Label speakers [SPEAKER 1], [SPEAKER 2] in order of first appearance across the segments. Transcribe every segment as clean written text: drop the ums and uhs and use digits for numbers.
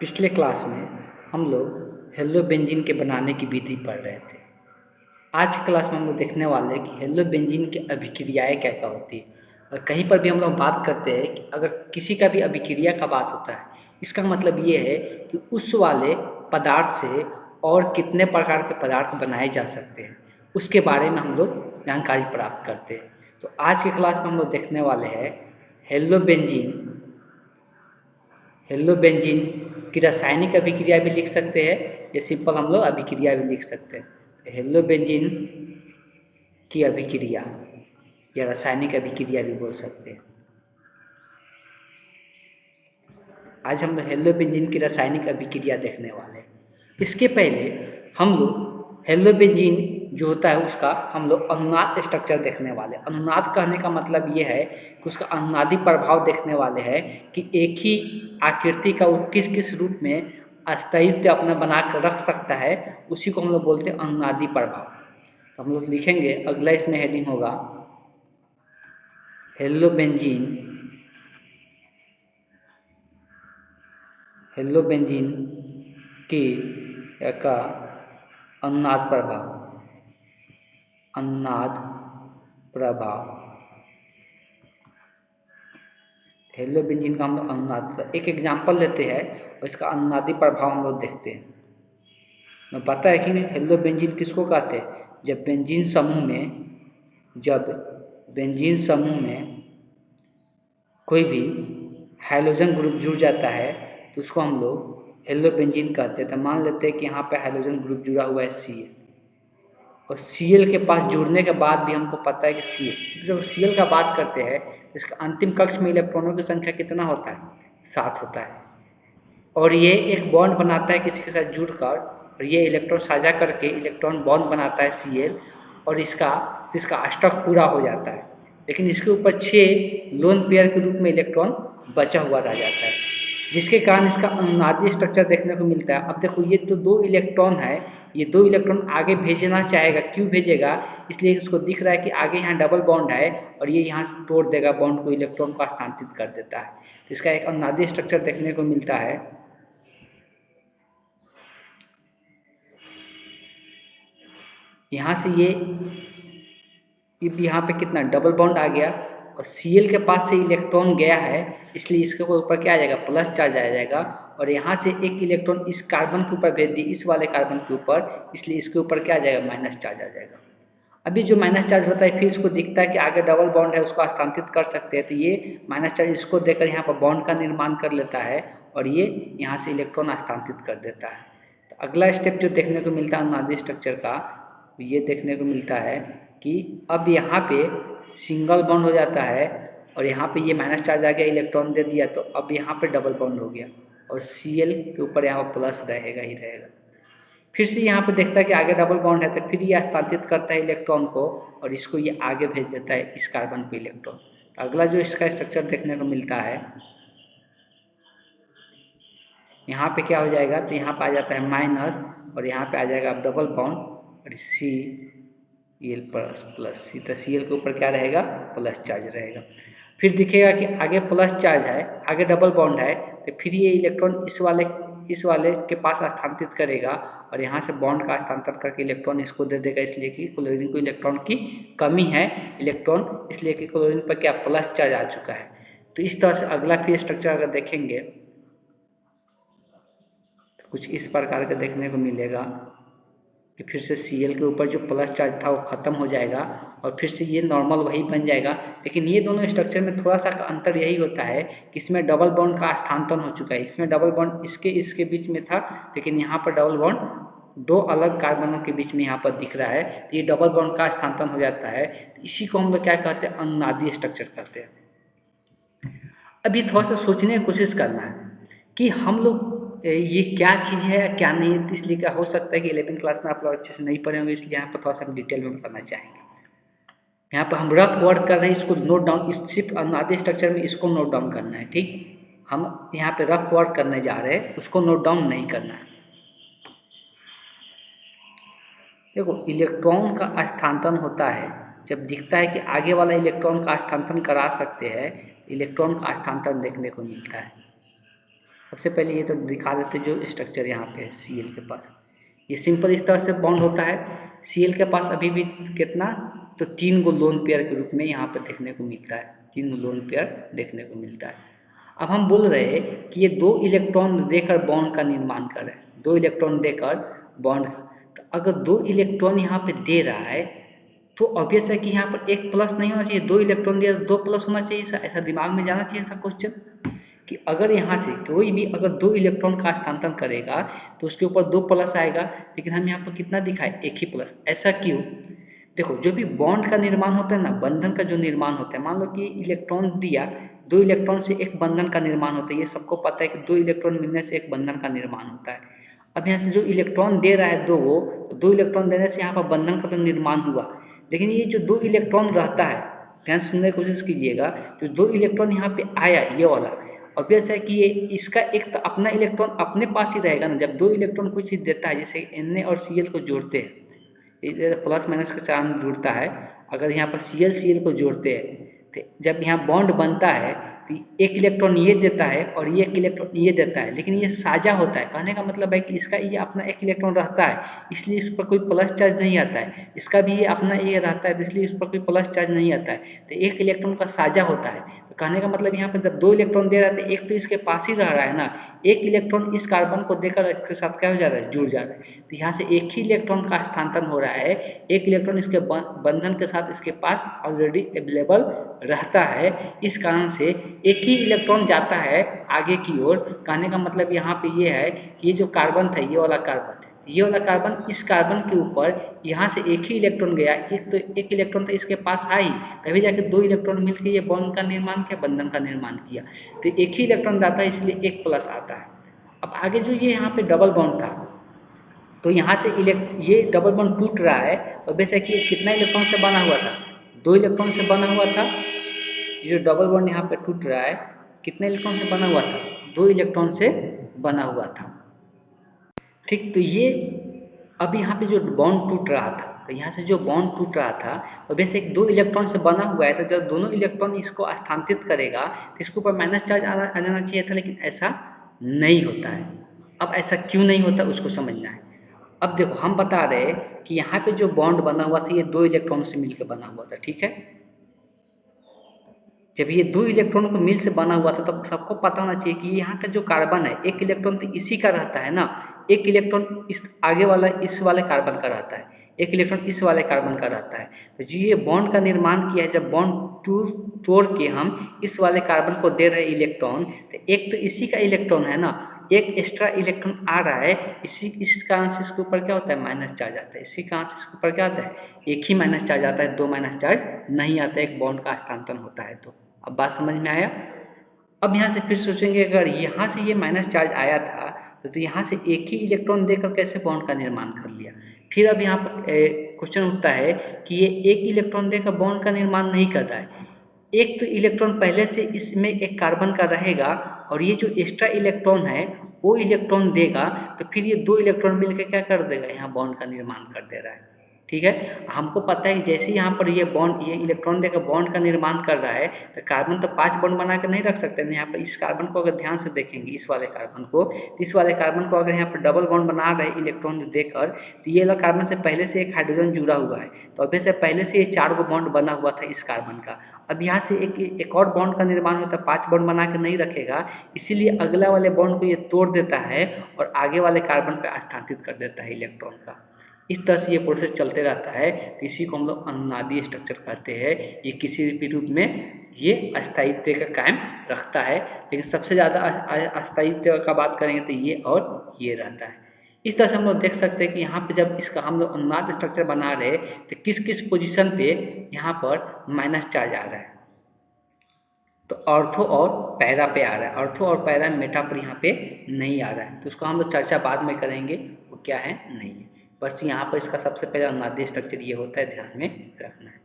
[SPEAKER 1] पिछले क्लास में हम लोग हेलो बेंजीन के बनाने की विधि पढ़ रहे थे। आज की क्लास में हम लोग देखने वाले हैं कि हेलो बेंजीन की अभिक्रियाएं क्या क्या होती है। और कहीं पर भी हम लोग बात करते हैं कि अगर किसी का भी अभिक्रिया का बात होता है, इसका मतलब ये है कि उस वाले पदार्थ से और कितने प्रकार के पदार्थ बनाए जा सकते हैं, उसके बारे में हम लोग जानकारी प्राप्त करते हैं। तो आज की क्लास में हम लोग देखने वाले हैं हेलो बेंजीन की रासायनिक अभिक्रिया भी लिख सकते हैं या सिंपल हम लोग अभिक्रिया भी लिख सकते हैं। हेलो बेंजीन की अभिक्रिया या रासायनिक अभिक्रिया भी बोल सकते हैं। आज हम लोग हेलो बेंजीन की रासायनिक अभिक्रिया देखने वाले हैं। इसके पहले हम लोग हेलो बेंजीन जो होता है उसका हम लोग अनुनाद स्ट्रक्चर देखने वाले हैं। अनुनाद कहने का मतलब ये है कि उसका अनुनादी प्रभाव देखने वाले हैं कि एक ही आकृति का वो किस किस रूप में अस्तित्व अपना बना कर रख सकता है, उसी को हम लोग बोलते हैं अनुनादी प्रभाव। तो हम लोग लिखेंगे, अगला इसमें हेडिंग होगा हेलो बेंजीन की का अनुनाद प्रभाव। हेलो बेंजीन का हम लोग अनुनाद एक एग्जाम्पल लेते हैं और इसका अनुनादी प्रभाव हम लोग देखते हैं। मैं पता है कि हेलो बेंजीन किसको कहते हैं? जब बेंजीन समूह में कोई भी हाइड्रोजन ग्रुप जुड़ जाता है तो उसको हम लोग हेलो बेंजीन कहते हैं। तो मान लेते हैं कि यहाँ पे हाइड्रोजन ग्रुप जुड़ा हुआ है Cl, और Cl के पास जुड़ने के बाद भी हमको पता है कि जब Cl का बात करते हैं तो इसका अंतिम कक्ष में इलेक्ट्रॉनों की संख्या कितना होता है? 7 होता है। और ये एक बॉन्ड बनाता है किसी के साथ जुड़कर, और ये इलेक्ट्रॉन साझा करके इलेक्ट्रॉन बॉन्ड बनाता है Cl, और इसका अष्टक पूरा हो जाता है। लेकिन इसके ऊपर 6 लोन पेयर के रूप में इलेक्ट्रॉन बचा हुआ रह जाता है, जिसके कारण इसका अनुनादी स्ट्रक्चर देखने को मिलता है। अब देखो, ये तो 2 इलेक्ट्रॉन है, ये 2 इलेक्ट्रॉन आगे भेजना चाहेगा। क्यों भेजेगा? इसलिए उसको दिख रहा है कि आगे यहाँ डबल बॉन्ड है और ये यहाँ से तोड़ देगा बॉन्ड को, इलेक्ट्रॉन को हस्तांतरित कर देता है। तो इसका एक अनुनादी स्ट्रक्चर देखने को मिलता है। यहाँ से ये यहाँ पे कितना डबल बॉन्ड आ गया, और Cl के पास से इलेक्ट्रॉन गया है, इसलिए इसके ऊपर क्या आ जाएगा? प्लस चार्ज आ जाएगा। और यहाँ से एक इलेक्ट्रॉन इस कार्बन के ऊपर भेज दी, इस वाले कार्बन के ऊपर, इसलिए इसके ऊपर क्या आ जाएगा? माइनस चार्ज आ जाएगा। अभी जो माइनस चार्ज होता है, फिर इसको दिखता है कि आगे डबल बॉन्ड है, उसको हस्तांतरित कर सकते हैं। तो ये माइनस चार्ज इसको देकर यहाँ पर बॉन्ड का निर्माण कर लेता है और ये यहाँ से इलेक्ट्रॉन हस्तांतरित कर देता है। तो अगला स्टेप जो देखने को मिलता है अनुनादी स्ट्रक्चर का, ये देखने को मिलता है कि अब यहाँ पे सिंगल बॉन्ड हो जाता है, और यहाँ पे ये माइनस चार्ज आ गया, इलेक्ट्रॉन दे दिया, तो अब यहाँ पे डबल बॉन्ड हो गया, और Cl के ऊपर यहाँ पर प्लस रहेगा ही रहेगा। फिर से यहाँ पे देखता है कि आगे डबल बॉन्ड है, तो फिर ये हस्तांतरित करता है इलेक्ट्रॉन को, और इसको ये आगे भेज देता है इस कार्बन पे इलेक्ट्रॉन। अगला जो इसका स्ट्रक्चर देखने को मिलता है, यहाँ पे क्या हो जाएगा? तो यहाँ पे आ जाता है माइनस, और यहाँ पे आ जाएगा डबल बॉन्ड, और Cl प्लस सी, तो Cl के ऊपर क्या रहेगा? प्लस चार्ज रहेगा। फिर दिखेगा कि आगे प्लस चार्ज है, आगे डबल बॉन्ड है, तो फिर ये इलेक्ट्रॉन इस वाले के पास हस्तांतरित करेगा, और यहाँ से बॉन्ड का हस्तांतरण करके इलेक्ट्रॉन इसको दे देगा, इसलिए कि क्लोरीन को इलेक्ट्रॉन की कमी है, इसलिए कि क्लोरीन पर क्या? प्लस चार्ज आ चुका है। तो इस तरह से अगला फिर स्ट्रक्चर अगर देखेंगे तो कुछ इस प्रकार का देखने को मिलेगा कि फिर से Cl के ऊपर जो प्लस चार्ज था वो खत्म हो जाएगा, और फिर से ये नॉर्मल वही बन जाएगा। लेकिन ये दोनों स्ट्रक्चर में थोड़ा सा अंतर यही होता है कि इसमें डबल बॉन्ड का स्थानांतरण हो चुका है। इसमें डबल बॉन्ड इसके बीच में था, लेकिन यहाँ पर डबल बॉन्ड 2 अलग कार्बनों के बीच में यहाँ पर दिख रहा है, तो ये डबल बॉन्ड का स्थानांतरण हो जाता है। इसी को हम लोग क्या कहते हैं? अनुनादी स्ट्रक्चर कहते हैं। अभी थोड़ा सा सोचने की कोशिश करना है कि हम लोग ये क्या चीज़ है या क्या नहीं है। इसलिए क्या हो सकता है कि 11वीं क्लास में आप लोग अच्छे से नहीं पढ़े होंगे, इसलिए यहाँ पर थोड़ा सा हम डिटेल में बताना चाहेंगे। यहाँ पर हम रफ वर्क कर रहे हैं, इसको नोट डाउन, सिर्फ अनुनादी स्ट्रक्चर में इसको नोट डाउन करना है, ठीक? हम यहाँ पे रफ वर्क करने जा रहे हैं, उसको नोट डाउन नहीं करना है। देखो, इलेक्ट्रॉन का स्थानांतरण होता है जब दिखता है कि आगे वाला इलेक्ट्रॉन का स्थानांतरण करा सकते हैं, इलेक्ट्रॉन का स्थानांतरण देखने को मिलता है। सबसे पहले ये तो दिखा देते जो स्ट्रक्चर यहाँ पे है Cl के पास। ये सिंपल इस तरह से बॉन्ड होता है। Cl के पास अभी भी कितना, तो 3 गो लोन पेयर के रूप में यहाँ पर देखने को मिलता है, 3 लोन पेयर देखने को मिलता है। अब हम बोल रहे हैं कि ये 2 इलेक्ट्रॉन देकर बॉन्ड का निर्माण कर रहे हैं, 2 इलेक्ट्रॉन देकर बॉन्ड। तो अगर 2 इलेक्ट्रॉन यहाँ पे दे रहा है तो ऑब्वियस है कि यहाँ पर एक प्लस नहीं होना चाहिए, 2 इलेक्ट्रॉन दिया तो 2 प्लस होना चाहिए। ऐसा दिमाग में जाना चाहिए ऐसा क्वेश्चन कि अगर यहाँ से कोई भी अगर 2 इलेक्ट्रॉन का हस्तांतरण करेगा तो उसके ऊपर 2 प्लस आएगा, लेकिन हम यहाँ पर कितना दिखाए, एक ही प्लस। ऐसा क्यों? देखो, जो भी बॉन्ड का निर्माण होता है ना, बंधन का जो निर्माण होता है, मान लो कि इलेक्ट्रॉन दिया, 2 इलेक्ट्रॉन से एक बंधन का निर्माण होता है। ये सबको पता है कि 2 इलेक्ट्रॉन मिलने से एक बंधन का निर्माण होता है। अब यहाँ से जो इलेक्ट्रॉन दे रहा है 2 वो, तो 2 इलेक्ट्रॉन देने से यहाँ पर बंधन का तो निर्माण हुआ, लेकिन ये जो 2 इलेक्ट्रॉन रहता है, ध्यान सुनने की कोशिश कीजिएगा, जो 2 इलेक्ट्रॉन यहाँ पे आया ये वाला, ऑब्वियस है कि ये इसका एक तो अपना इलेक्ट्रॉन अपने पास ही रहेगा ना। जब 2 इलेक्ट्रॉन कोई चीज़ देता है, जैसे Na और Cl को जोड़ते हैं, इधर प्लस माइनस का चार्ज जुड़ता है, अगर यहाँ पर Cl को जोड़ते हैं तो जब यहाँ बॉन्ड बनता है तो एक इलेक्ट्रॉन ये देता है और ये एक इलेक्ट्रॉन ये देता है, लेकिन ये साझा होता है। कहने का मतलब है कि इसका ये अपना एक इलेक्ट्रॉन रहता है, इसलिए इस पर कोई प्लस चार्ज नहीं आता है, इसका भी ये अपना ये रहता है, इसलिए इस पर कोई प्लस चार्ज नहीं आता है। तो एक इलेक्ट्रॉन का साझा होता है। तो कहने का मतलब यहाँ पर जब 2 इलेक्ट्रॉन दे रहा है तो एक तो इसके पास ही रह रहा है ना, एक इलेक्ट्रॉन इस कार्बन को देकर इसके साथ क्या हो जा रहा है, जुड़ जा रहा है। तो यहाँ से एक ही इलेक्ट्रॉन का हस्तांतरण हो रहा है, एक इलेक्ट्रॉन इसके बंधन के साथ इसके पास ऑलरेडी अवेलेबल रहता है। इस कारण से एक ही इलेक्ट्रॉन जाता है आगे की ओर। कहने का मतलब यहाँ पे ये है कि ये जो कार्बन था, ये वाला कार्बन इस कार्बन के ऊपर यहाँ से एक ही इलेक्ट्रॉन गया, एक इलेक्ट्रॉन तो इसके पास आई, तभी जाके 2 इलेक्ट्रॉन मिलकर ये बॉन्ड का निर्माण किया, बंधन का निर्माण किया। तो एक ही इलेक्ट्रॉन जाता है, इसलिए एक प्लस आता है। अब आगे जो ये यहाँ पे डबल बॉन्ड था, तो यहाँ से ये डबल बॉन्ड टूट रहा है, और बेशक ये कितना इलेक्ट्रॉन से बना हुआ था, 2 इलेक्ट्रॉन से बना हुआ था। ये जो डबल बॉन्ड यहाँ पे टूट रहा है, कितने इलेक्ट्रॉन से बना हुआ था, 2 इलेक्ट्रॉन से बना हुआ था। ठीक, तो ये अब यहाँ पे जो बॉन्ड टूट रहा था, तो यहाँ से जो बॉन्ड टूट रहा था, तो बेशक 2 इलेक्ट्रॉन से बना हुआ है, तो जब दोनों इलेक्ट्रॉन इसको स्थानांतरित करेगा तो इसके ऊपर माइनस चार्ज आ जाना चाहिए था, लेकिन ऐसा नहीं होता है। अब ऐसा क्यों नहीं होता उसको समझना है। अब देखो, हम बता रहे कि यहाँ पे जो बॉन्ड बना हुआ था ये 2 इलेक्ट्रॉन से मिलकर बना हुआ था, ठीक है। जब ये 2 इलेक्ट्रॉन को मिल से बना हुआ था, तब सबको पता होना चाहिए कि यहाँ का जो कार्बन है, एक इलेक्ट्रॉन तो इसी का रहता है ना, एक इलेक्ट्रॉन इस आगे वाला इस वाले कार्बन का रहता है, एक इलेक्ट्रॉन इस वाले कार्बन का रहता है। तो जो ये बॉन्ड का निर्माण किया है, जब बॉन्ड तोड़ के हम इस वाले कार्बन को दे रहे इलेक्ट्रॉन, तो एक तो इसी का इलेक्ट्रॉन है ना, एक एक्स्ट्रा इलेक्ट्रॉन आ रहा है, इस कारण से इसके ऊपर क्या होता है, माइनस चार्ज आता है। इसी कारण से इसके ऊपर क्या आता है, एक ही माइनस चार्ज आता है, 2 माइनस चार्ज नहीं आता है, एक बॉन्ड का हस्तांतरण होता है। तो अब बात समझ में आया। अब यहाँ से फिर सोचेंगे, अगर यहाँ से ये माइनस चार्ज आया था तो यहाँ से एक ही इलेक्ट्रॉन देकर कैसे बॉन्ड का निर्माण कर लिया। फिर अब यहाँ पर क्वेश्चन उठता है कि ये एक इलेक्ट्रॉन देकर बॉन्ड का निर्माण नहीं कर रहा है, एक तो इलेक्ट्रॉन पहले से इसमें एक कार्बन का रहेगा, और ये जो एक्स्ट्रा इलेक्ट्रॉन है वो इलेक्ट्रॉन देगा, तो फिर ये 2 इलेक्ट्रॉन मिलकर क्या कर देगा, यहाँ बॉन्ड का निर्माण कर दे रहा है। ठीक है, हमको पता है कि जैसे ही यहाँ पर ये इलेक्ट्रॉन देकर बॉन्ड का निर्माण कर रहा है, तो कार्बन तो 5 बॉन्ड बना के नहीं रख सकते। यहाँ पर इस कार्बन को अगर ध्यान से देखेंगे, इस वाले कार्बन को, इस वाले कार्बन को अगर यहाँ पर डबल बॉन्ड बना रहे इलेक्ट्रॉन देकर, तो ये वाला कार्बन से पहले से एक हाइड्रोजन जुड़ा हुआ है, तो अभी से पहले से ये 4 गो बॉन्ड बना हुआ था इस कार्बन का। अब यहाँ से एक और बॉन्ड का निर्माण होता है, 5 बॉन्ड बना के नहीं रखेगा, इसीलिए अगला वाले बॉन्ड को ये तोड़ देता है और आगे वाले कार्बन पर स्थानांतरित कर देता है इलेक्ट्रॉन का। इस तरह से ये प्रोसेस चलते रहता है। इसी को हम लोग अनुनादी स्ट्रक्चर कहते हैं। ये किसी भी रूप में ये अस्थायित्व का कायम रखता है, लेकिन सबसे ज़्यादा अस्थायित्व का बात करेंगे तो ये और ये रहता है। इस तरह से हम लोग देख सकते हैं कि यहाँ पे जब इसका हम लोग अनुनाद स्ट्रक्चर बना रहे तो किस किस पोजीशन पे यहाँ पर माइनस चार्ज आ रहा है, तो ऑर्थो और पैरा पे आ रहा है, ऑर्थो और पैरा मेटा पर यहाँ पे नहीं आ रहा है, तो उसको हम लोग चर्चा बाद में करेंगे वो क्या है नहीं है। बस यहाँ पर इसका सबसे पहला अनुनादी स्ट्रक्चर ये होता है, ध्यान में रखना है।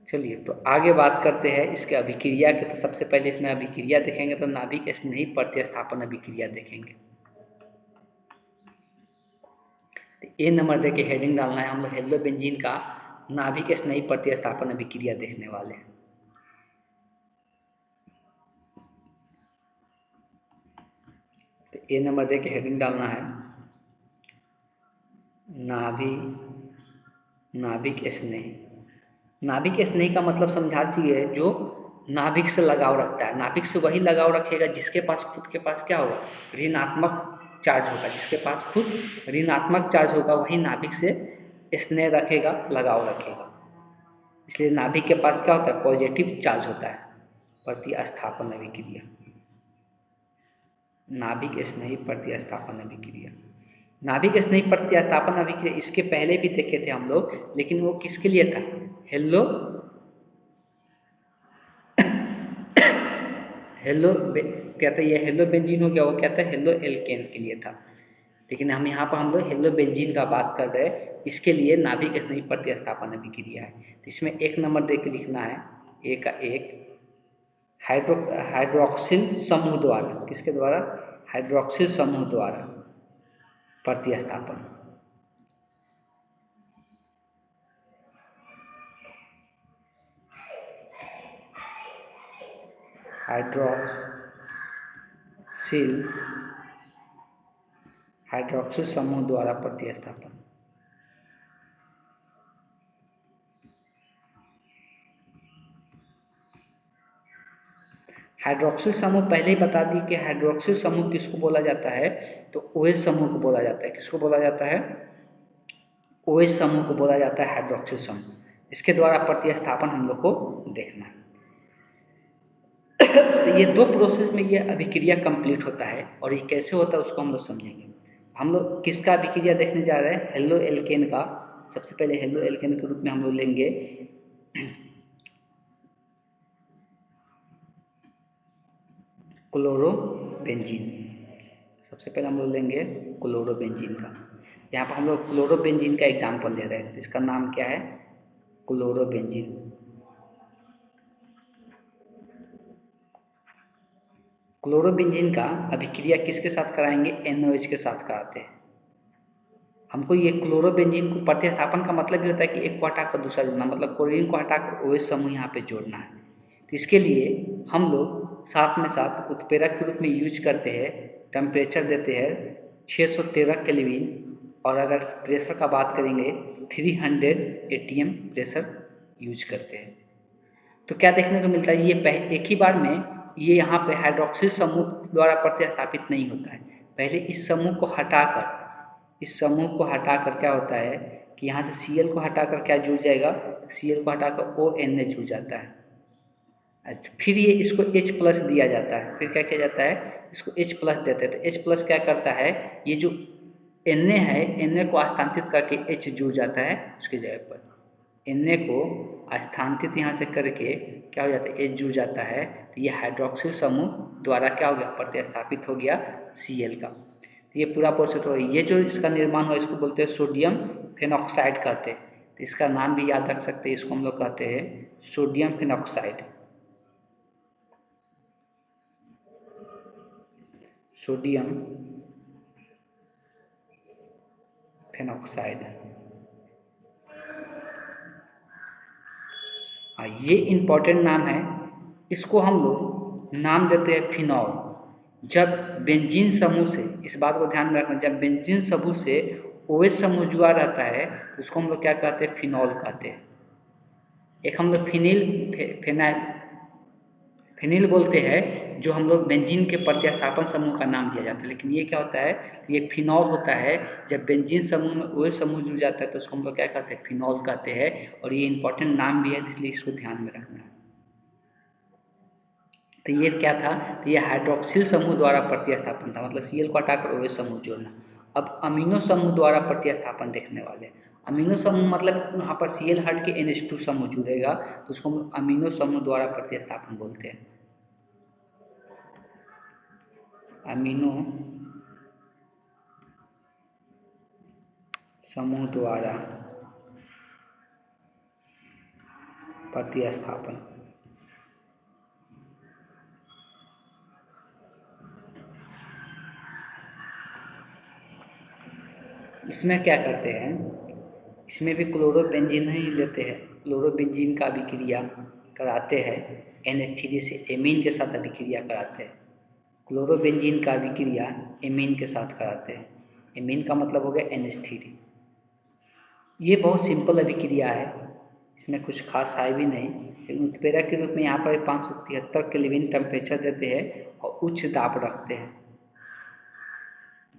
[SPEAKER 1] चलिए, तो आगे बात करते हैं इसके अभिक्रिया के। तो सबसे पहले इसमें अभिक्रिया देखेंगे तो नाभिक स्नेही प्रतिस्थापन अभिक्रिया देखेंगे। तो ए नंबर दे के हेडिंग डालना है, हम लोग हेलोबेंजीन का नाभिक स्नेही प्रतिस्थापन अभिक्रिया देखने वाले हैं। ए नंबर दे के हेडिंग डालना है नाभिक स्नेह। नाभिक स्नेह का मतलब समझा चाहिए जो नाभिक से लगाव रखता है। नाभिक से वही लगाव रखेगा जिसके पास खुद के पास क्या होगा, ऋणात्मक चार्ज होगा। जिसके पास खुद ऋणात्मक चार्ज होगा वही नाभिक से स्नेह रखेगा, लगाव रखेगा। इसलिए नाभिक के पास क्या होता है, पॉजिटिव चार्ज होता है। प्रतिस्थापन अभिक्रिया, नाभिक स्नेही प्रतिस्थापन अभिक्रिया। नाभिक स्नेही प्रतिस्थापन अभिक्रिया इसके पहले भी देखे थे हम लोग, लेकिन वो किसके लिए था, हेलो कहते ये हेलो बेंजीन हो गया, वो कहता है हेलो एल्केन के लिए था। लेकिन हम यहाँ पर हम लोग हेलो बेंजीन का बात कर रहे हैं, इसके लिए नाभिक स्नेही प्रतिस्थापन अभिक्रिया है। तो इसमें एक नंबर दे के लिखना है, ए का एक हाइड्रोक्सिल समूह द्वारा, किसके द्वारा, हाइड्रोक्सिल समूह द्वारा प्रतिस्थापन। हाइड्रोक्सिल समूह द्वारा प्रतिस्थापन। हाइड्रोक्सिल समूह पहले ही बता दी कि हाइड्रोक्सिल समूह किसको बोला जाता है, तो OH समूह को बोला जाता है। किसको बोला जाता है, OH समूह को बोला जाता है हाइड्रोक्सिल समूह। इसके द्वारा प्रतिस्थापन हम लोग को देखना है। तो ये दो प्रोसेस में ये अभिक्रिया कंप्लीट होता है, और ये कैसे होता है उसको हम लोग समझेंगे। हम लोग किसका अभिक्रिया देखने जा रहे हैं, हेलो एल्केन का। सबसे पहले हेलो एल्केन के रूप में हम लोग लेंगे क्लोरोबेंजीन। सबसे पहले हम लोग लेंगे क्लोरोबेंजीन का। यहाँ पर हम लोग क्लोरोबेंजीन का एग्जाम्पल ले रहे हैं, तो इसका नाम क्या है, क्लोरोबेंजीन। क्लोरोबेंजीन का अभिक्रिया किसके साथ कराएंगे, NOH के साथ कराते हैं। हमको ये क्लोरोबेंजीन को प्रतिस्थापन का मतलब ये होता है कि एक को हटाकर दूसरा जोड़ना, मतलब क्लोरीन को हटाकर OH समूह यहाँ पे जोड़ना है। तो इसके लिए हम लोग साथ में साथ उत्प्रेरक के रूप में यूज करते हैं। टेम्परेचर देते हैं 613 केल्विन, और अगर प्रेशर का बात करेंगे 300 ATM प्रेशर यूज करते हैं। तो क्या देखने को मिलता है, ये एक ही बार में ये यहाँ पे हाइड्रोक्सिल समूह द्वारा प्रतिस्थापित नहीं होता है। पहले इस समूह को हटाकर क्या होता है कि यहाँ से Cl को हटाकर क्या जुड़ जाएगा, Cl को हटाकर ONH जुड़ जाता है। अच्छा, फिर ये इसको H प्लस दिया जाता है। फिर क्या किया जाता है, इसको H प्लस देते हैं। तो H प्लस क्या करता है, ये जो Na है, Na को स्थानांतरित करके H जुड़ जाता है उसकी जगह पर। Na को स्थानांतरित यहाँ से करके क्या हो जाता है, H जुड़ जाता है। तो ये हाइड्रोक्सिल समूह द्वारा क्या हो गया, प्रतिस्थापित हो गया Cl का। तो ये पूरा प्रोसेस हो गया। ये जो इसका निर्माण हुआ इसको बोलते हैं सोडियम फेनॉक्साइड कहते हैं। तो इसका नाम भी याद रख सकते हैं, इसको हम लोग कहते हैं सोडियम फेनॉक्साइड। सोडियम फेनॉक्साइड, हाँ ये इम्पॉर्टेंट नाम है। इसको हम लोग नाम देते हैं फिनॉल। जब बेंजीन समूह से, इस बात को ध्यान में रखना, जब बेंजीन समूह से OH समूह जुड़ा रहता है तो उसको हम लोग क्या कहते हैं, फिनॉल कहते हैं। एक हम लोग फिनिल बोलते हैं, जो हम लोग बेंजीन के प्रतिस्थापन समूह का नाम दिया जाता है। लेकिन ये क्या होता है, ये फिनॉल होता है। जब बेंजीन समूह में OH समूह जुड़ जाता है तो उसको हम लोग क्या कहते हैं, फिनॉल कहते हैं। और ये इंपॉर्टेंट नाम भी है, इसलिए इसको ध्यान में रखना है। तो ये क्या था, तो ये हाइड्रोक्सिल समूह द्वारा प्रतिस्थापन था, मतलब Cl को हटाकर OH समूह जोड़ना। अब अमीनो समूह द्वारा प्रतिस्थापन देखने वाले। अमीनो समूह मतलब यहाँ पर Cl हट के NH2 समूह जुड़ेगा, तो उसको हम अमीनो समूह द्वारा प्रतिस्थापन बोलते हैं। अमीनो समूह द्वारा प्रतिस्थापन। इसमें क्या करते हैं, इसमें भी क्लोरोबेंजीन ही लेते हैं। क्लोरोबेंजीन का अभिक्रिया कराते हैं NH3 से एमीन के साथ अभिक्रिया कराते हैं। क्लोरोबेंजीन का अभिक्रिया एमीन के साथ कराते हैं। एमीन का मतलब हो गया NH3। ये बहुत सिंपल अभिक्रिया है, इसमें कुछ खास है भी नहीं, लेकिन उत्प्रेरक के रूप में यहाँ पर 573 केल्विन टेम्परेचर देते हैं और उच्च दाब रखते हैं।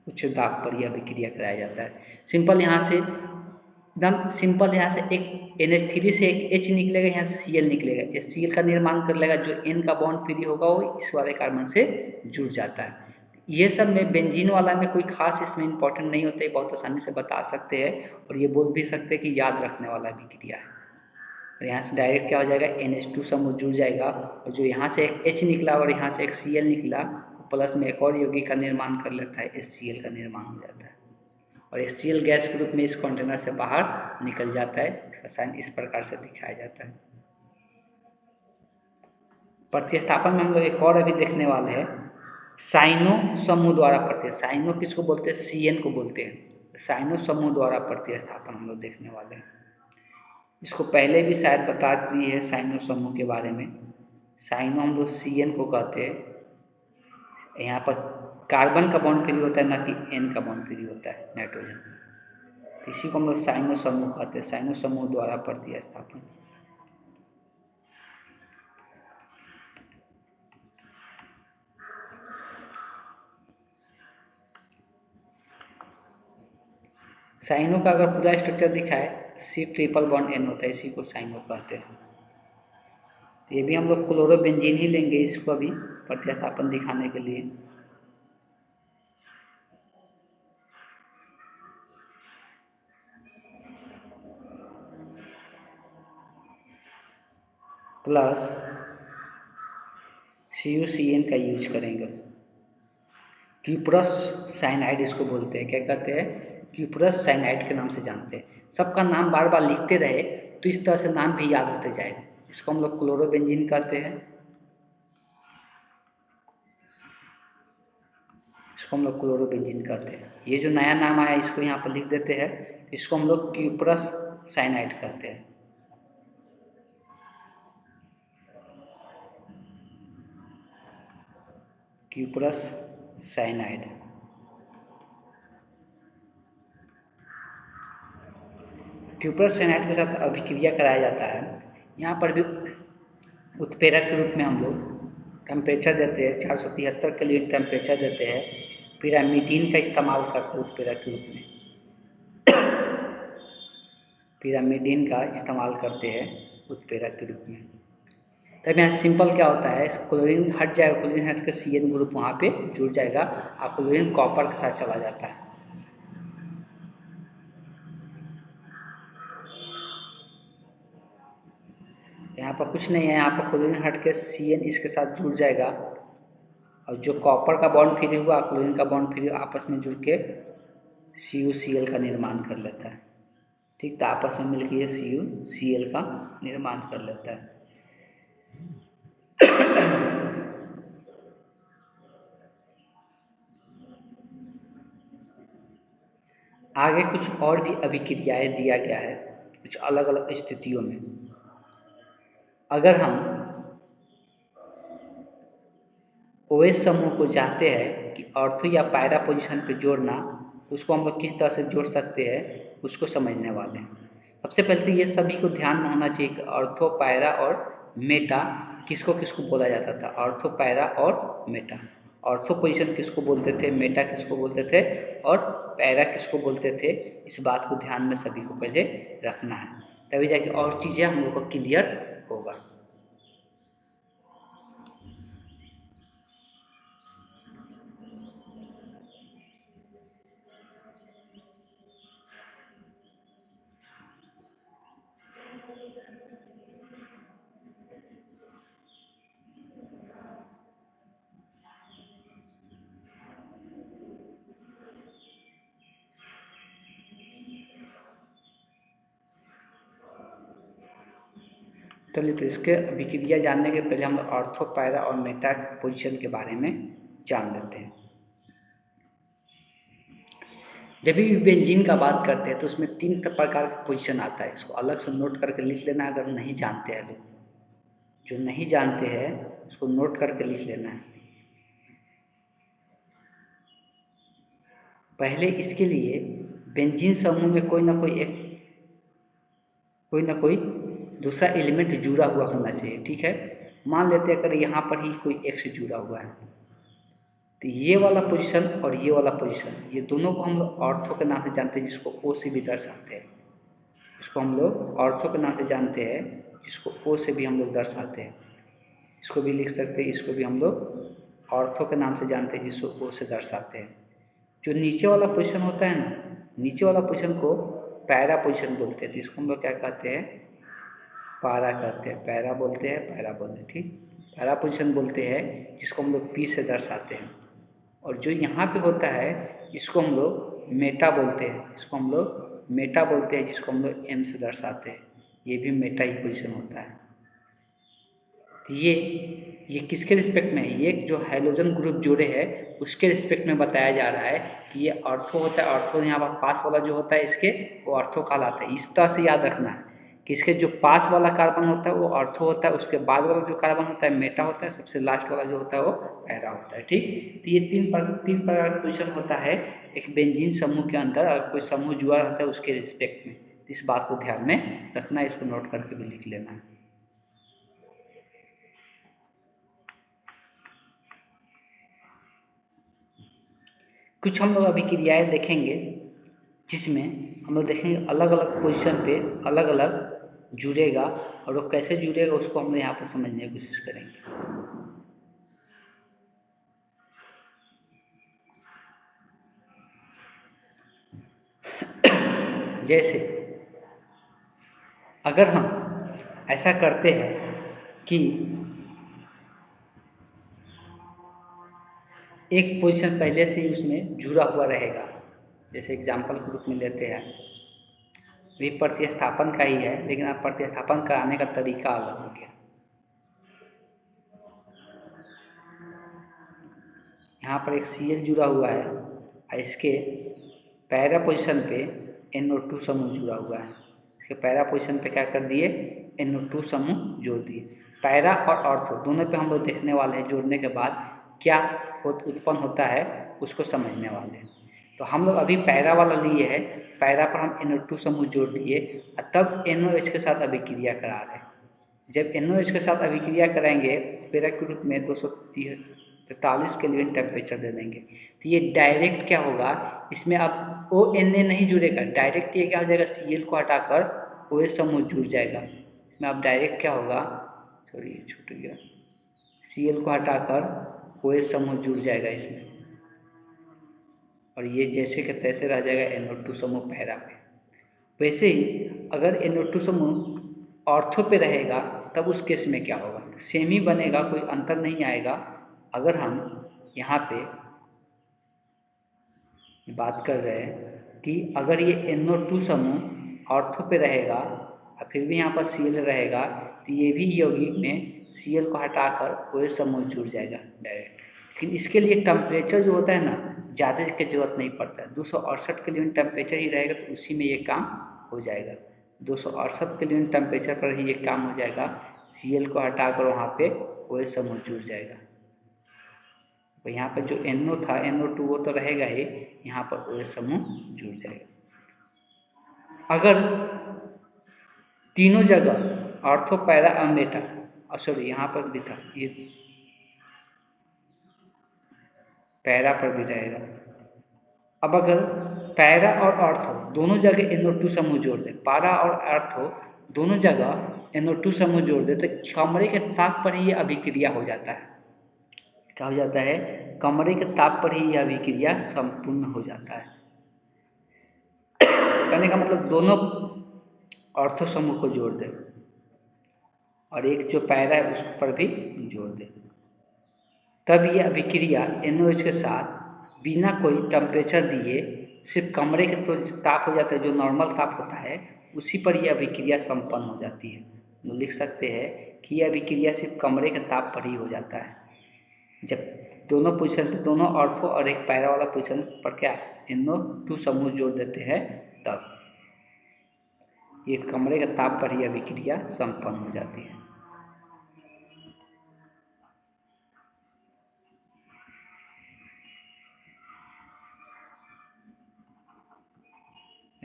[SPEAKER 1] उच्च दाब पर यह अभिक्रिया कराया जाता है। सिंपल यहाँ से एकदम सिंपल, यहाँ से एक NH3 से एक H निकलेगा, यहाँ से Cl निकलेगा। ये Cl का निर्माण कर लेगा, जो N का बॉन्ड फ्री होगा वो इस वाले कार्बन से जुड़ जाता है। ये सब में बेंजीन वाला में कोई खास इसमें इंपॉर्टेंट नहीं होता है, बहुत आसानी से बता सकते हैं और ये बोल भी सकते हैं कि याद रखने वाला अभिक्रिया है। और यहाँ से डायरेक्ट क्या हो जाएगा, NH2 समूह जुड़ जाएगा और जो यहाँ से एक H निकला और यहाँ से एक Cl निकला, प्लस में एक और यौगिक का निर्माण कर लेता है, HCl का निर्माण हो जाता है और HCl गैस के रूप में इस कंटेनर से बाहर निकल जाता है। इसका साइन इस प्रकार से दिखाया जाता है। प्रतिस्थापन में हम लोग एक और अभी देखने वाले हैं, साइनो समूह द्वारा साइनो किसको बोलते हैं, CN को बोलते हैं। साइनो समूह द्वारा प्रतिस्थापन हम लोग देखने वाले हैं। इसको पहले भी शायद बता दी है साइनो समूह के बारे में। साइनो हम लोग CN को कहते हैं। यहाँ पर कार्बन का बॉन्ड फ्री होता है, ना कि N का बॉन्ड फ्री होता है, नाइट्रोजन। इसी को हम लोग साइनो समूह कहते हैं, साइनो समूह द्वारा प्रतिस्थापन। साइनो का अगर पूरा स्ट्रक्चर दिखाए, C ट्रिपल बॉन्ड N होता है, इसी को साइनो कहते हैं। ये भी हम लोग क्लोरोबेंजीन ही लेंगे इसको अभी प्रतिस्थापन दिखाने के लिए। प्लस CuCN का यूज करेंगे। क्यूप्रस साइनाइड इसको बोलते हैं। क्या कहते हैं, क्यूप्रस साइनाइड के नाम से जानते हैं। सबका नाम बार बार लिखते रहे तो इस तरह से नाम भी याद होते जाएगा। इसको हम लोग क्लोरोबेंजीन कहते हैं, इसको हम लोग क्लोरोबेंजीन कहते हैं। ये जो नया नाम आया इसको यहाँ पर लिख देते हैं, इसको हम लोग क्यूप्रस साइनाइड कहते हैं। Cuprous cyanide. क्यूप्रस साइनाइड के साथ अभिक्रिया कराया जाता है। यहाँ पर भी उत्प्रेरक के रूप में हम लोग टेम्परेचर देते हैं, 473 केल्विन टेम्परेचर देते हैं। पिरामिडीन का इस्तेमाल करते हैं उत्प्रेरक के रूप में, पिरामिडीन का इस्तेमाल करते हैं उत्प्रेरक के रूप में। तब यहाँ सिंपल क्या होता है, क्लोरीन हट जाएगा, क्लोरीन हट के CN ग्रुप वहाँ पे जुड़ जाएगा और क्लोरीन कॉपर के साथ चला जाता है। यहाँ पर कुछ नहीं है, यहाँ पर क्लोरीन हट के CN इसके साथ जुड़ जाएगा और जो कॉपर का बॉन्ड फ्री हुआ, क्लोरीन का बॉन्ड फ्री आपस में जुड़ के CuCl का निर्माण कर लेता है। ठीक, तो आपस में मिलकर ये CuCl का निर्माण कर लेता है। आगे कुछ और भी अभिक्रियाएं दिया गया है कुछ अलग अलग स्थितियों में। अगर हम OH समूह को चाहते हैं कि ऑर्थो या पायरा पोजीशन पे जोड़ना, उसको हम लोग किस तरह से जोड़ सकते हैं उसको समझने वाले हैं। सबसे पहले तो ये सभी को ध्यान में होना चाहिए कि ऑर्थो, पायरा और मेटा किसको किसको बोला जाता था। ऑर्थो, पायरा और मेटा। ऑर्थो पोजीशन किसको बोलते थे, मेटा किसको बोलते थे और पैरा किसको बोलते थे, इस बात को ध्यान में सभी को पहले रखना है, तभी जाके और चीज़ें हम लोग को क्लियर होगा। चलिए, तो इसके अभिक्रिया जानने के पहले हम ऑर्थो, पायरा और मेटा पोजीशन के बारे में जान लेते हैं। जब भी बेंजीन का बात करते हैं तो उसमें 3 प्रकार का पोजीशन आता है। इसको अलग से नोट करके लिख लेना अगर नहीं जानते हैं लोग। जो नहीं जानते हैं उसको नोट करके लिख लेना है। पहले इसके लिए बेंजीन समूह में कोई ना कोई दूसरा एलिमेंट जुड़ा हुआ होना चाहिए। ठीक है, मान लेते हैं अगर यहाँ पर ही कोई एक्स जुड़ा हुआ है, तो ये वाला पोजीशन और ये वाला पोजीशन, ये दोनों को हम लोग ऑर्थो के नाम से जानते हैं, जिसको ओ से भी दर्शाते हैं। इसको हम लोग ऑर्थो के नाम से जानते हैं, जिसको ओ से भी हम लोग दर्शाते हैं। इसको भी लिख सकते हैं, इसको भी हम लोग ऑर्थो के नाम से जानते हैं, जिसको ओ से दर्शाते हैं। जो नीचे वाला पोजीशन होता है ना, नीचे वाला पोजीशन को पैरा पोजीशन बोलते हैं। तो इसको हम लोग क्या कहते हैं, पारा कहते हैं, पैरा बोलते हैं, पैरा बोलते हैं। ठीक, पैरा पोजीशन बोलते हैं, जिसको हम लोग पी से दर्शाते हैं। और जो यहाँ पे होता है, इसको हम लोग मेटा बोलते हैं, इसको हम लोग मेटा बोलते हैं, जिसको हम लोग एम से दर्शाते हैं। ये भी मेटा ही पोजीशन होता है। ये किसके रिस्पेक्ट में है, ये जो हाइड्रोजन ग्रुप जोड़े है उसके रिस्पेक्ट में बताया जा रहा है कि ये ऑर्थो होता है। ऑर्थो यहाँ पर पास वाला जो होता है इसके, वो ऑर्थो कहलाता है। इस तरह से याद रखना है कि इसके जो पास वाला कार्बन होता है वो ऑर्थो होता है, उसके बाद वाला जो कार्बन होता है मेटा होता है, सबसे लास्ट वाला जो होता है वो पैरा होता है। ठीक, तो ये तीन प्रकार का क्वेश्चन होता है एक बेंजीन समूह के अंदर। अगर कोई समूह जुड़ा रहता है उसके रिस्पेक्ट में, इस बात को ध्यान में रखना है, इसको नोट करके भी लिख लेना है। कुछ हम लोग अभी क्रियाएं देखेंगे, जिसमें हम लोग देखेंगे अलग अलग पोजीशन पे अलग अलग जुड़ेगा, और वो कैसे जुड़ेगा उसको हम लोग यहाँ पर समझने की कोशिश करेंगे। जैसे अगर हम ऐसा करते हैं कि एक पोजीशन पहले से ही उसमें जुड़ा हुआ रहेगा, जैसे एग्जाम्पल के रूप में लेते हैं, भी प्रतिस्थापन का ही है, लेकिन अब प्रतिस्थापन कराने का तरीका अलग हो गया। यहाँ पर एक Cl जुड़ा हुआ है और इसके पैरा पोजीशन पे NO2 समूह जुड़ा हुआ है। इसके पैरा पोजीशन पे क्या कर दिए, NO2 समूह जोड़ दिए। पैरा और ऑर्थो दोनों पे हम लोग देखने वाले हैं, जोड़ने के बाद क्या उत्पन्न होता है उसको समझने वाले हैं। तो हम लोग अभी पैरा वाला लिए है, पैरा पर हम NO2 समूह जोड़ दिए और तब NOH के साथ अभिक्रिया करा रहे हैं। जब NOH के साथ अभिक्रिया कराएंगे पैरा के रूप में 243 केल्विन टेम्परेचर दे देंगे। तो ये डायरेक्ट क्या होगा, इसमें अब ONA नहीं जुड़ेगा, डायरेक्ट ये क्या हो जाएगा, Cl को हटाकर OH समूह जुड़ जाएगा। इसमें अब डायरेक्ट क्या होगा, सॉरी ये छूट गया, Cl को हटाकर OH समूह जुड़ जाएगा इसमें, और ये जैसे कि तैसे रह जाएगा NO2 समूह पैरा पे। वैसे ही अगर NO2 समूह ऑर्थो पे रहेगा तब उस केस में क्या होगा, सेम ही बनेगा, कोई अंतर नहीं आएगा। अगर हम यहाँ पे बात कर रहे हैं कि अगर ये NO2 समूह ऑर्थो पे रहेगा और फिर भी यहाँ पर Cl रहेगा, तो ये भी यौगिक में Cl को हटाकर OH समूह जुड़ जाएगा डायरेक्ट। लेकिन इसके लिए टेम्परेचर जो होता है ना, ज़्यादा की जरूरत नहीं पड़ता है, 268 केल्विन टेम्परेचर ही रहेगा तो उसी में ये काम हो जाएगा। 268 केल्विन टेम्परेचर पर ही ये काम हो जाएगा, Cl को हटाकर वहाँ पे OH समूह जुड़ जाएगा। तो यहाँ पर जो NO था, NO2 वो तो रहेगा ही, यहाँ पर OH समूह जुड़ जाएगा। अगर तीनों जगह ऑर्थो पैरा और मेटा, सॉरी यहाँ पर भी था, ये पैरा पर भी रहेगा। अब अगर पैरा और ऑर्थो दोनों जगह NO2 समूह जोड़ दे, पैरा और ऑर्थो दोनों जगह NO2 समूह जोड़ दे, तो कमरे के ताप पर ही ये अभिक्रिया हो जाता है। क्या हो जाता है, कमरे के ताप पर ही यह अभिक्रिया संपूर्ण हो जाता है। कहने का मतलब दोनों ऑर्थो समूह को जोड़ दे और एक जो पैरा है उस पर भी जोड़ दे, तब यह अभिक्रिया NOH के साथ बिना कोई टेम्परेचर दिए सिर्फ कमरे के तो ताप हो जाता है, जो नॉर्मल ताप होता है उसी पर यह अभिक्रिया संपन्न हो जाती है। तो लिख सकते हैं कि यह अभिक्रिया सिर्फ कमरे के ताप पर ही हो जाता है। जब दोनों पोजीशन पे, दोनों ऑर्थो और एक पैरा वाला पोजीशन पर क्या NO2 समूह जोड़ देते हैं, तब ये कमरे के ताप पर ही अभिक्रिया संपन्न हो जाती है।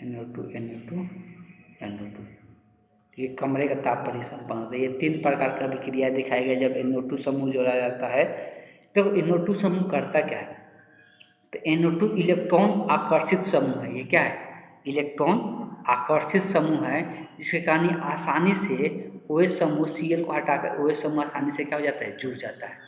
[SPEAKER 1] NO2 NO2 NO2। ये कमरे का ताप पर ही संपन्न होता है। ये 3 प्रकार का अभिक्रिया दिखाई गई जब NO2 समूह जोड़ा जाता है। तो NO2 समूह करता क्या है? तो NO2 इलेक्ट्रॉन आकर्षित समूह है। ये क्या है? इलेक्ट्रॉन आकर्षित समूह है, जिसके कारण ये आसानी से OH समूह Cl को हटाकर OH समूह आसानी से क्या हो जाता है? जुड़ जाता है।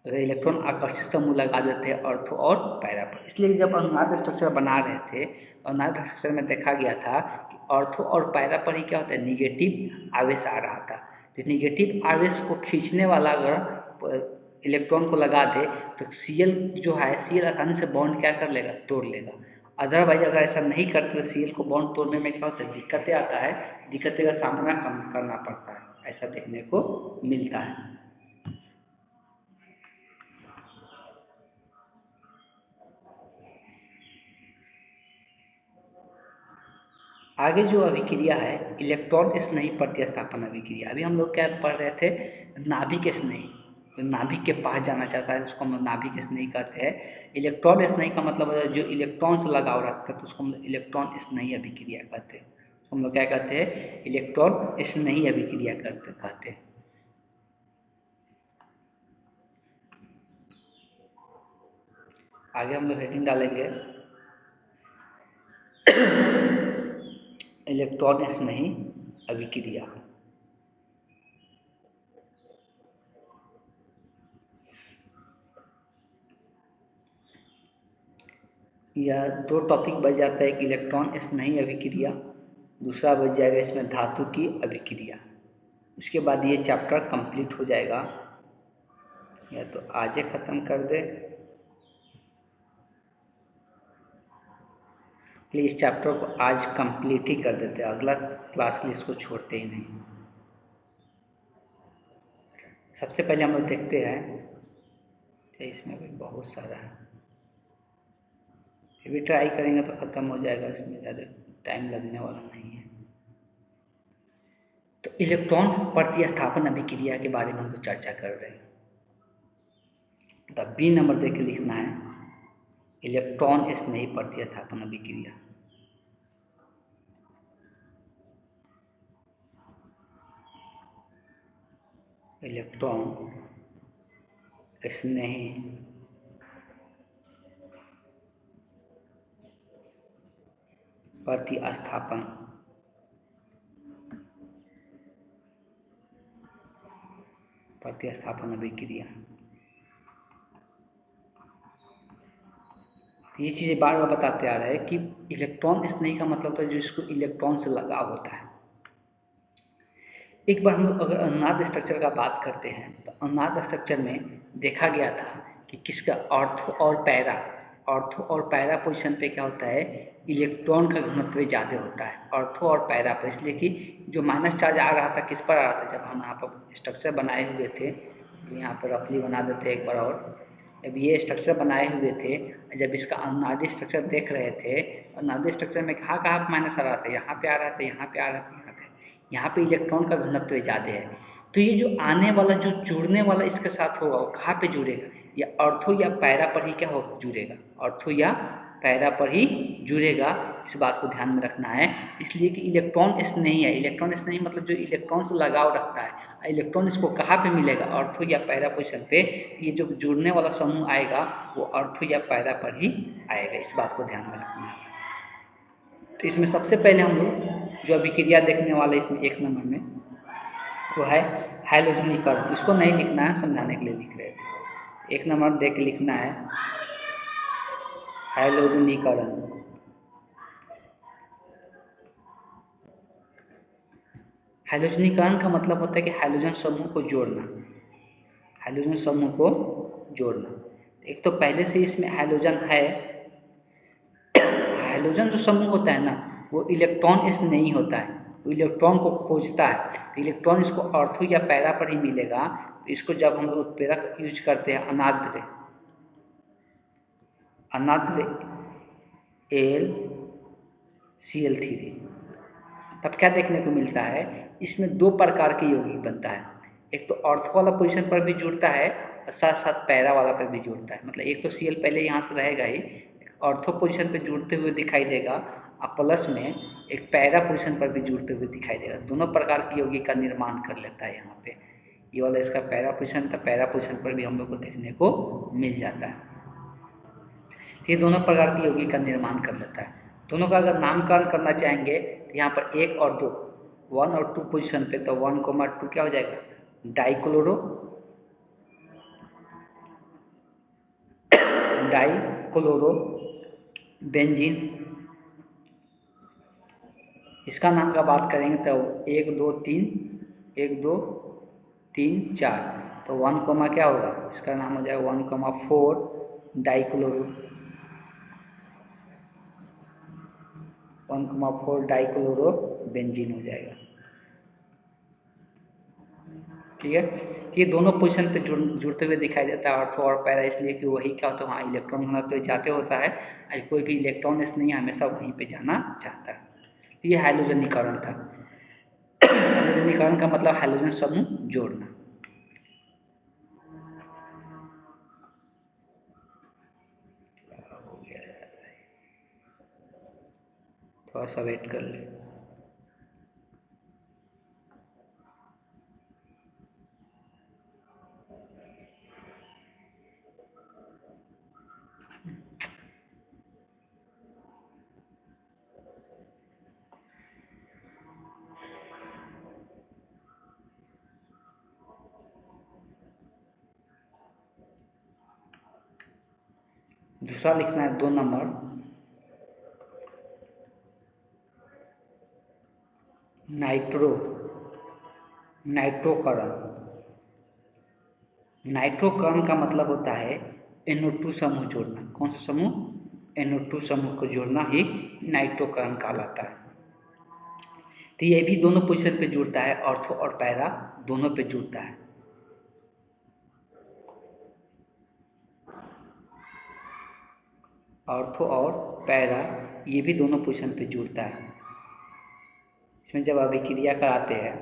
[SPEAKER 1] अगर इलेक्ट्रॉन आकर्षित समूह लगा देते हैं ऑर्थो और पैरा पर। इसलिए जब अनुनाद स्ट्रक्चर बना रहे थे, अनुनाद स्ट्रक्चर में देखा गया था कि ऑर्थो और पैरा पर ही क्या होता है? निगेटिव आवेश आ रहा था। तो निगेटिव आवेश को खींचने वाला अगर इलेक्ट्रॉन को लगा दे तो Cl जो है, Cl आसानी से बॉन्ड क्या कर लेगा? तोड़ लेगा। अदरवाइज अगर ऐसा नहीं करते तो Cl को बॉन्ड तोड़ने में क्या होता है? दिक्कतें आता है, दिक्कतें का सामना करना पड़ता है। ऐसा देखने को मिलता है। आगे जो अभिक्रिया है इलेक्ट्रॉन स्नेही प्रतिस्थापन अभिक्रिया। अभी हम लोग क्या पढ़ रहे थे? नाभिक स्नेही। तो नाभिक के पास जाना चाहता है उसको हम नाभिक स्नेही कहते हैं। इलेक्ट्रॉन स्नेही का मतलब है जो इलेक्ट्रॉन से लगाव रखता है तो उसको हम इलेक्ट्रॉन स्नेही अभिक्रिया कहते हैं। हम लोग क्या कहते हैं? इलेक्ट्रॉन स्नेही अभिक्रिया कहते हैं। आगे हम लोग हेडिंग डालेंगे इलेक्ट्रॉन स्नेही अभिक्रिया। यह 2 टॉपिक बच जाता है, एक इलेक्ट्रॉन स्नेही अभिक्रिया, दूसरा बच जाएगा इसमें धातु की अभिक्रिया। उसके बाद ये चैप्टर कंप्लीट हो जाएगा। या तो आज ही ख़त्म कर दे, इसलिए इस चैप्टर को आज कंप्लीट ही कर देते हैं, अगला क्लास के लिए इसको छोड़ते ही नहीं। सबसे पहले हम लोग देखते हैं, इसमें भी बहुत सारा है, फिर भी ट्राई करेंगे तो ख़त्म हो जाएगा, इसमें ज़्यादा टाइम लगने वाला नहीं है। तो इलेक्ट्रॉन प्रतिस्थापन अभिक्रिया के बारे में हम लोग चर्चा कर रहे हैं। तो बी नंबर दे के लिखना है इलेक्ट्रॉन स्नेही प्रतिस्थापन अभिक्रिया। इलेक्ट्रॉन स्नेही प्रतिस्थापन अभिक्रिया। ये चीज़ें बार बार बताते आ रहे हैं कि इलेक्ट्रॉन स्नेही का मतलब होता है जो इसको इलेक्ट्रॉन से लगाव होता है। एक बार हम लोग अगर अनुनाद स्ट्रक्चर का बात करते हैं तो अनुनाद स्ट्रक्चर में देखा गया था कि किसका ऑर्थो और पैरा पोजीशन पे क्या होता है? इलेक्ट्रॉन का घनत्व ज़्यादा होता है ऑर्थो और पैरा पर। इसलिए कि जो माइनस चार्ज आ रहा था किस पर आ रहा था? जब हम यहाँ पर स्ट्रक्चर बनाए हुए थे, यहाँ पर रफली बना देते एक बार और, जब ये स्ट्रक्चर बनाए हुए थे, जब इसका अनुनादी स्ट्रक्चर देख रहे थे, अनुनादी स्ट्रक्चर में कहाँ कहाँ माइनस आ रहा था? यहाँ पे आ रहा था, यहाँ पे आ रहा था, यहाँ पे इलेक्ट्रॉन का घनत्व ज़्यादा है। तो ये जो आने वाला जो जुड़ने वाला इसके साथ होगा वो कहाँ पे जुड़ेगा? या ऑर्थो या पैरा पर ही क्या हो जुड़ेगा? ऑर्थो या पैरा पर ही जुड़ेगा। इस बात को ध्यान में रखना है। इसलिए कि इलेक्ट्रॉन स्नेही है। इलेक्ट्रॉन स्नेही मतलब जो इलेक्ट्रॉन से लगाव रखता है। इलेक्ट्रॉन इसको कहाँ पे मिलेगा? ऑर्थो या पैरा पोजिशन पे। ये जो जुड़ने वाला समूह आएगा वो ऑर्थो या पैरा पर ही आएगा। इस बात को ध्यान में रखना है। तो इसमें सबसे पहले हम लोग जो अभिक्रिया देखने वाले इसमें 1 नंबर में वो है हैलोजनीकरण। इसको नहीं लिखना है, समझाने के लिए लिख रहे थे। 1 नंबर देख के लिखना है हैलोजनीकरण। हैलोजनीकरण का मतलब होता है कि हाइड्रोजन समूह को जोड़ना, हाइड्रोजन समूह को जोड़ना। एक तो पहले से इसमें हाइड्रोजन है। हाइड्रोजन जो समूह होता है ना वो इलेक्ट्रॉन स्नेही होता है, वो इलेक्ट्रॉन को खोजता है। तो इलेक्ट्रॉन इसको ऑर्थो या पैरा पर ही मिलेगा। तो इसको जब हम लोग उत्प्रेरक यूज करते हैं अनाद्र AlCl3, तब क्या देखने को मिलता है? इसमें 2 प्रकार के यौगिक बनता है। एक तो ऑर्थो वाला पोजीशन पर भी जुड़ता है और साथ साथ पैरा वाला पर भी जुड़ता है। मतलब एक तो Cl पहले यहाँ से रहेगा ही, ऑर्थो पोजीशन पे जुड़ते हुए दिखाई देगा और प्लस में एक पैरा पोजीशन पर भी जुड़ते हुए दिखाई देगा। दोनों प्रकार की यौगिक का निर्माण कर लेता है। यहाँ पे ये वाला इसका पैरा पोजीशन था, पैरा पोजीशन पर भी हम लोग को देखने को मिल जाता है। ये दोनों प्रकार की यौगिक का निर्माण कर लेता है। दोनों का अगर नामकरण करना चाहेंगे तो यहाँ पर 1 और 2, 1 और 2 पोजीशन पे, तो 1,2 क्या हो जाएगा, डाइक्लोरो बेंजीन। इसका नाम का बात करेंगे तो 1 2 3 1 2 3 4, तो 1, क्या होगा, इसका नाम हो जाएगा 1,4 डाइक्लोरो 1,4 डाइक्लोरो बेंजीन हो जाएगा। ठीक है, ये दोनों पोजीशन पे जुड़ते हुए दिखाई देता है ऑर्थो और पैरा, इसलिए कि वही क्या होता है, वहाँ इलेक्ट्रॉन होना तो जाते होता है, कोई भी इलेक्ट्रॉन नहीं हमेशा वहीं पे जाना चाहता है। तो ये हाइड्रोजनीकरण था। हाइड्रोजनीकरण का मतलब हाइड्रोजन समूह जोड़ना। थोड़ा सा वेट कर ले। दूसरा लिखना है 2 नंबर, नाइट्रोकरण। नाइट्रोकरण का मतलब होता है NO2 समूह जोड़ना। कौन सा समूह, NO2 समूह को जोड़ना ही नाइट्रोकरण कहलाता है। तो ये भी दोनों पोजीशन पे जुड़ता है, ऑर्थो और पैरा दोनों पे जुड़ता है। ऑर्थो और पैरा ये भी दोनों पोजीशन पे जुड़ता है। इसमें जब अभिक्रिया कराते हैं,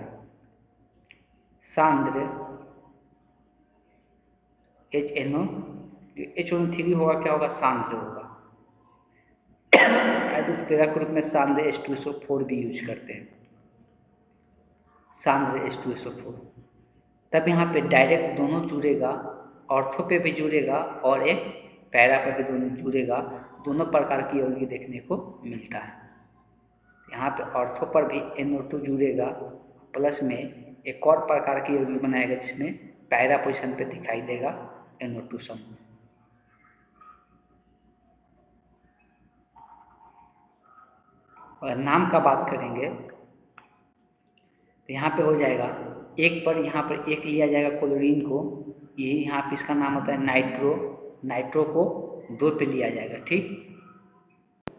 [SPEAKER 1] सांद्र HNO3 होगा, क्या होगा, सांद्र होगा। उत्प्रेरक के रूप में सांद्र H2SO4 भी यूज करते हैं, सांद्र H2SO4। तब यहाँ पे डायरेक्ट दोनों जुड़ेगा, ऑर्थो पे भी जुड़ेगा और एक पैरा पे भी दोनों जुड़ेगा। दोनों प्रकार की यौगिक देखने को मिलता है। यहाँ पे ऑर्थो पर भी NO2 जुड़ेगा, प्लस में एक और प्रकार की यौगिक बनाएगा जिसमें पैरा पोजीशन पे दिखाई देगा NO2 समूह। और नाम का बात करेंगे तो यहाँ पे हो जाएगा, एक पर यहाँ पर एक लिया जाएगा क्लोरीन को, यही यहाँ पे इसका नाम होता है नाइट्रो को 2 पे लिया जाएगा। ठीक,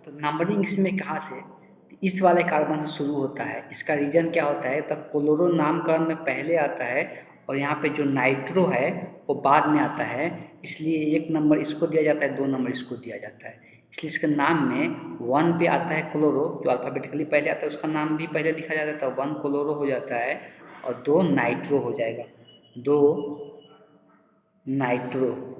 [SPEAKER 1] तो नंबरिंग इसमें कहाँ से, इस वाले कार्बन से शुरू होता है। इसका रीजन क्या होता है, तब क्लोरो नामकरण में पहले आता है और यहाँ पे जो नाइट्रो है वो बाद में आता है, इसलिए 1 नंबर इसको दिया जाता है, 2 नंबर इसको दिया जाता है। इसलिए इसके नाम में 1 पे आता है क्लोरो, जो अल्फाबेटिकली पहले आता है उसका नाम भी पहले लिखा जाता है, तो 1 क्लोरो हो जाता है और 2 नाइट्रो हो जाएगा, 2 नाइट्रो।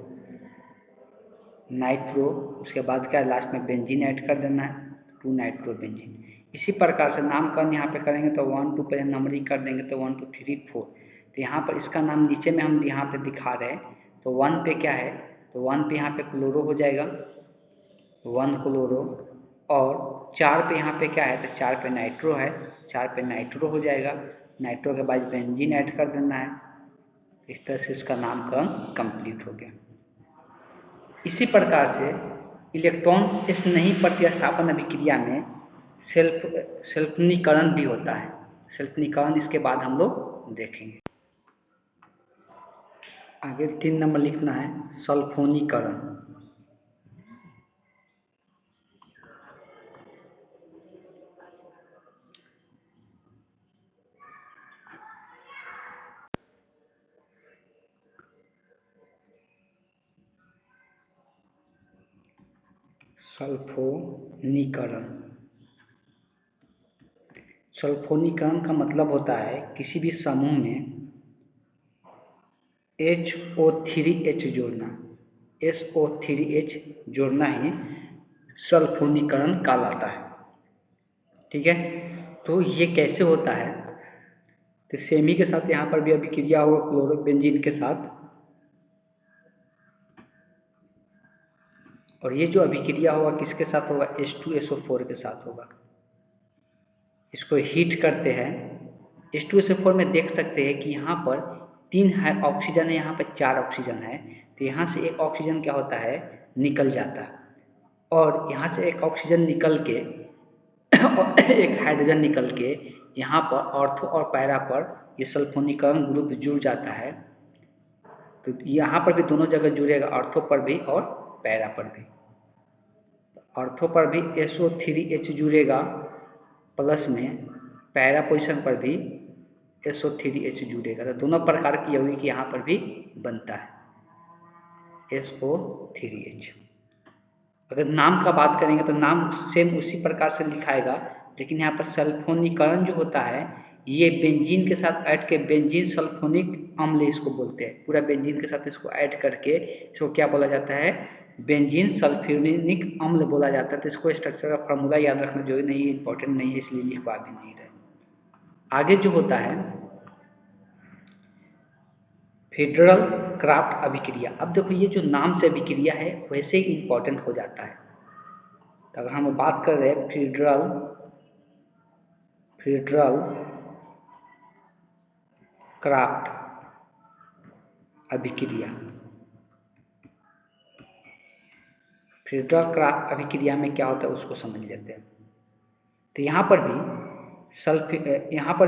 [SPEAKER 1] उसके बाद क्या, लास्ट में बेंजीन ऐड कर देना है, 2 नाइट्रो बेंजीन। इसी प्रकार से नामकरण यहाँ पे करेंगे तो 1 2 पहले नंबरिंग कर देंगे तो 1 2 3 4। तो यहाँ पर इसका नाम नीचे में हम यहाँ पे दिखा रहे हैं, तो 1 पे क्या है, तो 1 पे यहाँ पे क्लोरो हो जाएगा, 1 क्लोरो, और 4 पे यहाँ पे क्या है, तो 4 पे नाइट्रो है, 4 पे नाइट्रो हो जाएगा। नाइट्रो के बाद बेंजीन ऐड कर देना है। इस तरह से इसका नामकरण कंप्लीट हो गया। इसी प्रकार से इलेक्ट्रॉन स्नेही प्रतिस्थापन अभिक्रिया में सल्फनीकरण भी होता है। सल्फनीकरण इसके बाद हम लोग देखेंगे। आगे 3 नंबर लिखना है सल्फोनीकरण। सल्फोनीकरण, सल्फोनीकरण का मतलब होता है किसी भी समूह में HO3H जोड़ना, SO3H जोड़ना ही सल्फोनीकरण कहलाता है। ठीक है। तो ये कैसे होता है, तो सेमी के साथ यहाँ पर भी अभिक्रिया होगा क्लोरोबेंजीन के साथ, और ये जो अभिक्रिया होगा किसके साथ होगा, H2SO4 के साथ होगा। इसको हीट करते हैं, H2SO4 में देख सकते हैं कि यहाँ पर 3 ऑक्सीजन है, यहाँ पर 4 ऑक्सीजन है। तो यहाँ से एक ऑक्सीजन क्या होता है, निकल जाता है, और यहाँ से एक ऑक्सीजन निकल के एक हाइड्रोजन निकल के यहाँ पर ऑर्थो और पैरा पर ये सल्फोनीकरण ग्रुप जुड़ जाता है। तो यहाँ पर भी दोनों जगह जुड़ेगा, ऑर्थो पर भी और पैरा पर भी। ऑर्थो पर भी SO3H जुड़ेगा प्लस में, पैरा पोजिशन पर भी SO3H जुड़ेगा। तो दोनों प्रकार की यौगिक यहाँ पर भी बनता है SO3H। अगर नाम का बात करेंगे तो नाम सेम उसी प्रकार से लिखाएगा, लेकिन यहाँ पर सल्फोनीकरण जो होता है ये बेंजीन के साथ ऐड के बेंजीन सल्फोनिक अम्ल इसको बोलते हैं। पूरा बेंजीन के साथ इसको ऐड करके इसको क्या बोला जाता है, बेंजीन सल्फ्यूरिक अम्ल बोला जाता है। तो इसको स्ट्रक्चर का फार्मूला याद रखना जो नहीं है, इंपॉर्टेंट नहीं है, इसलिए लिखवा भी नहीं रहे। आगे जो होता है फेडरल क्राफ्ट अभिक्रिया। अब देखो ये जो नाम से अभिक्रिया है वैसे ही इंपॉर्टेंट हो जाता है। तो अगर हम बात कर रहे हैं फेडरल क्राफ्ट अभिक्रिया, फेडरल क्राफ्ट अभिक्रिया में क्या होता है उसको समझ लेते हैं। तो यहाँ पर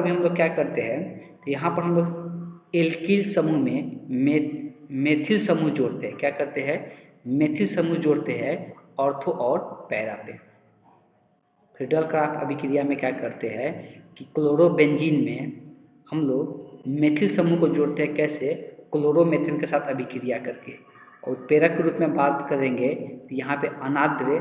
[SPEAKER 1] भी हम लोग क्या करते हैं, तो यहाँ पर हम लोग एल्किल समूह में मेथिल समूह जोड़ते हैं। क्या करते हैं, मेथिल समूह जोड़ते हैं ऑर्थो और पैरा पे। फेडरल क्राफ्ट अभिक्रिया में क्या करते हैं कि क्लोरोबेंजीन में हम लोग मेथिल समूह को जोड़ते हैं। कैसे, क्लोरोमेथिल के साथ अभिक्रिया करके। और उत्प्रेरक के रूप में बात करेंगे तो यहाँ पे अनाद्र